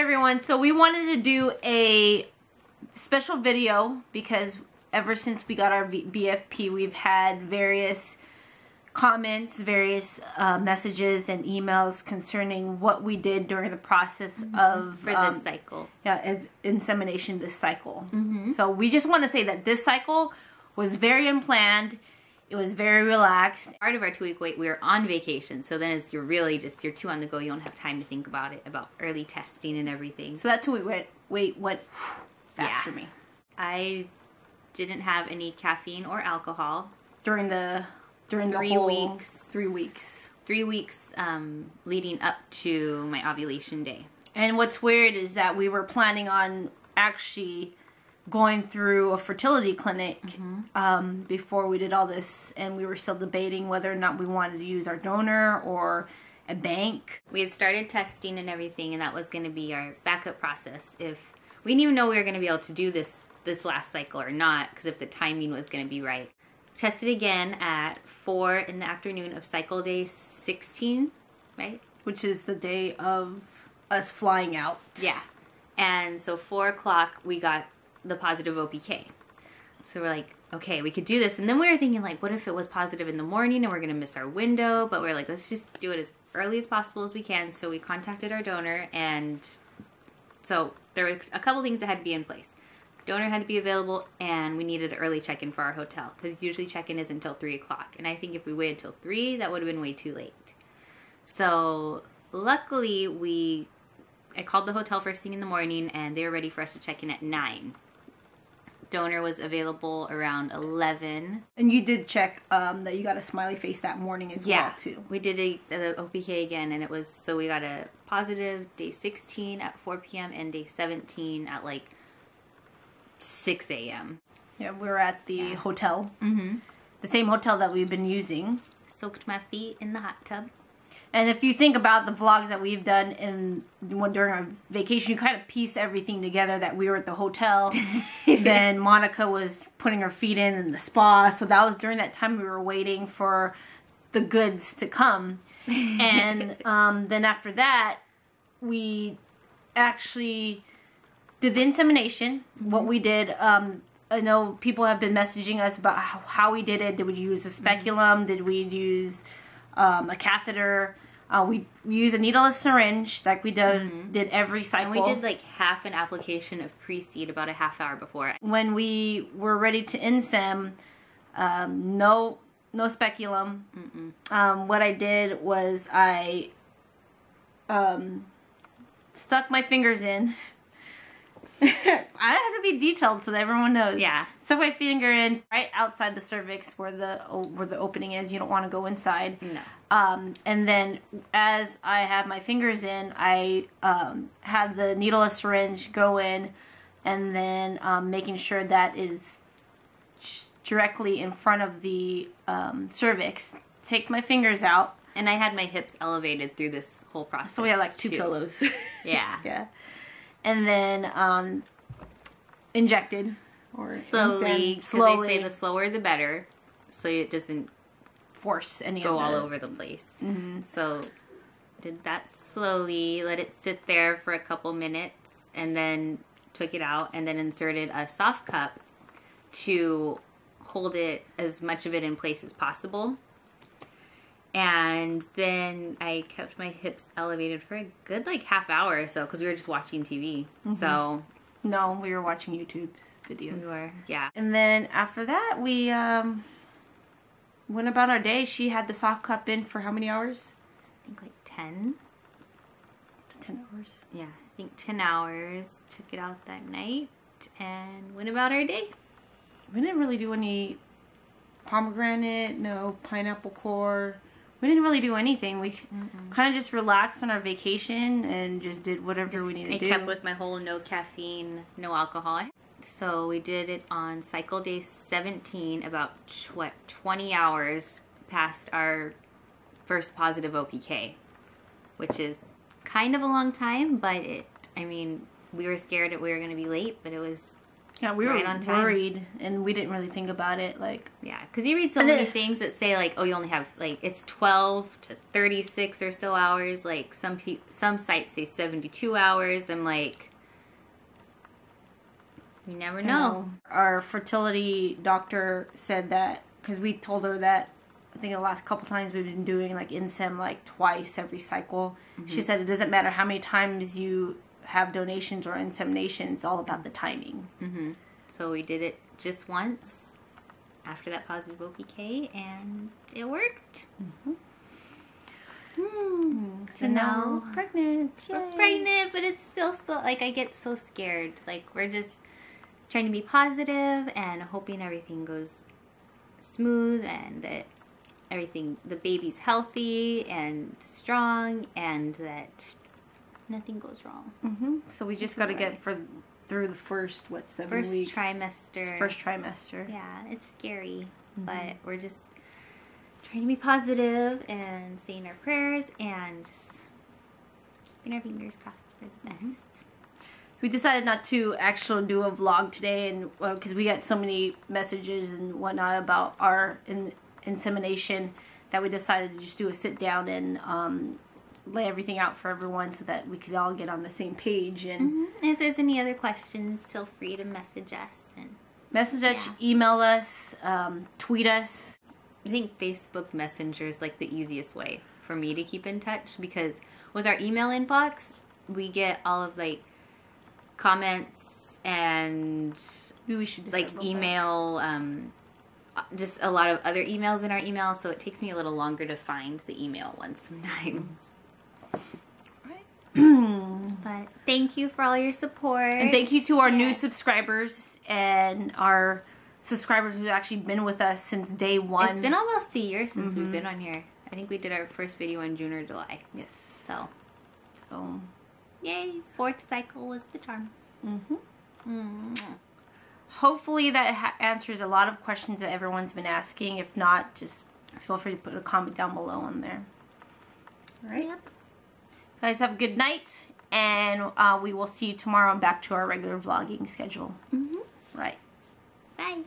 everyone. So we wanted to do a special video because ever since we got our BFP, we've had various comments, various messages and emails concerning what we did during the process of for this cycle. Yeah, insemination this cycle. So we just want to say that this cycle was very unplanned. It was very relaxed. Part of our 2-week wait, we were on vacation, so then you're really just, you're 2 on the go. You don't have time to think about it, about early testing and everything. So that 2-week wait went fast for me. I didn't have any caffeine or alcohol during the whole 3 weeks. 3 weeks leading up to my ovulation day. And what's weird is that we were planning on actually going through a fertility clinic before we did all this, and we were still debating whether or not we wanted to use our donor or a bank. We had started testing and everything, and that was going to be our backup process. If we didn't even know we were going to be able to do this last cycle or not, because if the timing was going to be right. Tested again at 4 in the afternoon of cycle day 16, right? Which is the day of us flying out. Yeah. And so 4 o'clock we got the positive OPK. So we're like, okay, we could do this. And then we were thinking, like, what if it was positive in the morning and we're going to miss our window? But we're like, let's just do it as early as possible as we can. So we contacted our donor, and so there were a couple things that had to be in place. Donor had to be available, and we needed an early check-in for our hotel, because usually check-in is until 3 o'clock. And I think if we waited till 3, that would have been way too late. So luckily, I called the hotel first thing in the morning, and they were ready for us to check in at 9. Donor was available around 11. And you did check that you got a smiley face that morning as well, too. We did the OPK again, and it was, so we got a positive day 16 at 4 p.m. and day 17 at like 6 a.m. Yeah, we were at the hotel. The same hotel that we've been using. Soaked my feet in the hot tub. And if you think about the vlogs that we've done during our vacation, you kind of piece everything together, that we were at the hotel. Then Monica was putting her feet in the spa. So that was during that time we were waiting for the goods to come. And then after that, we actually did the insemination. What we did, I know people have been messaging us about how we did it. Did we use a speculum? Did we use a catheter? We use a needleless syringe like we did every cycle. And we did like half an application of pre-seed about a half hour before. When we were ready to insem, no speculum. What I did was I stuck my fingers in. I have to be detailed so that everyone knows. Yeah. Stuck my finger in right outside the cervix where the opening is. You don't want to go inside. No. And then as I have my fingers in, I had the needleless syringe go in, and then making sure that is directly in front of the cervix. Take my fingers out. And I had my hips elevated through this whole process. So we had like 2 pillows. Yeah. Yeah. And then injected or slowly. Slowly. They say the slower the better, so it doesn't force any go all over the place. So did that slowly, let it sit there for a couple minutes, and then took it out, and then inserted a soft cup to hold it, as much of it in place as possible. And then I kept my hips elevated for a good like half hour or so, because we were just watching TV. So no, we were watching YouTube videos. We were, yeah. And then after that, we went about our day. She had the soft cup in for how many hours? I think like 10. It's 10 hours. Yeah, I think 10 hours. Took it out that night and went about our day. We didn't really do any pomegranate, no pineapple core. We didn't really do anything. We kind of just relaxed on our vacation and just did whatever we needed to do. I kept with my whole no caffeine, no alcohol. So we did it on cycle day 17, about 20 hours past our first positive OPK, which is kind of a long time, but I mean, we were scared that we were going to be late, but it was Yeah, we were worried, and we didn't really think about it. Like, yeah, because you read so many things that say like, oh, you only have like it's 12 to 36 or so hours. Like some sites say 72 hours. I'm like, you never know. Our fertility doctor said that because we told her that I think the last couple times we've been doing like Insem like twice every cycle. Mm-hmm. She said it doesn't matter how many times you have donations or insemination, it's all about the timing. Mm-hmm. So we did it just once after that positive OPK, and it worked. Mm-hmm. So now we're pregnant. We're pregnant, but it's still like I get so scared. Like we're just trying to be positive and hoping everything goes smooth and that the baby's healthy and strong and that nothing goes wrong. Mm-hmm. So we just got to get through the first 7 weeks? First trimester. Yeah, it's scary, but we're just trying to be positive and saying our prayers and just keeping our fingers crossed for the best. We decided not to actually do a vlog today, and because we got so many messages and whatnot about our insemination that we decided to just do a sit down and lay everything out for everyone so that we could all get on the same page. And if there's any other questions, feel free to message us. Email us, tweet us. I think Facebook Messenger is like the easiest way for me to keep in touch, because with our email inbox, we get all of like comments and maybe we should like email just a lot of other emails in our email, so it takes me a little longer to find the email ones sometimes. But thank you for all your support. And thank you to our new subscribers and our subscribers who've actually been with us since day one. It's been almost a year since we've been on here. I think we did our first video in June or July. Yes. So yay. 4th cycle was the charm. Hopefully that answers a lot of questions that everyone's been asking. If not, just feel free to put a comment down below on there. All right. Yep. Guys, have a good night, and we will see you tomorrow and back to our regular vlogging schedule. Right. Bye.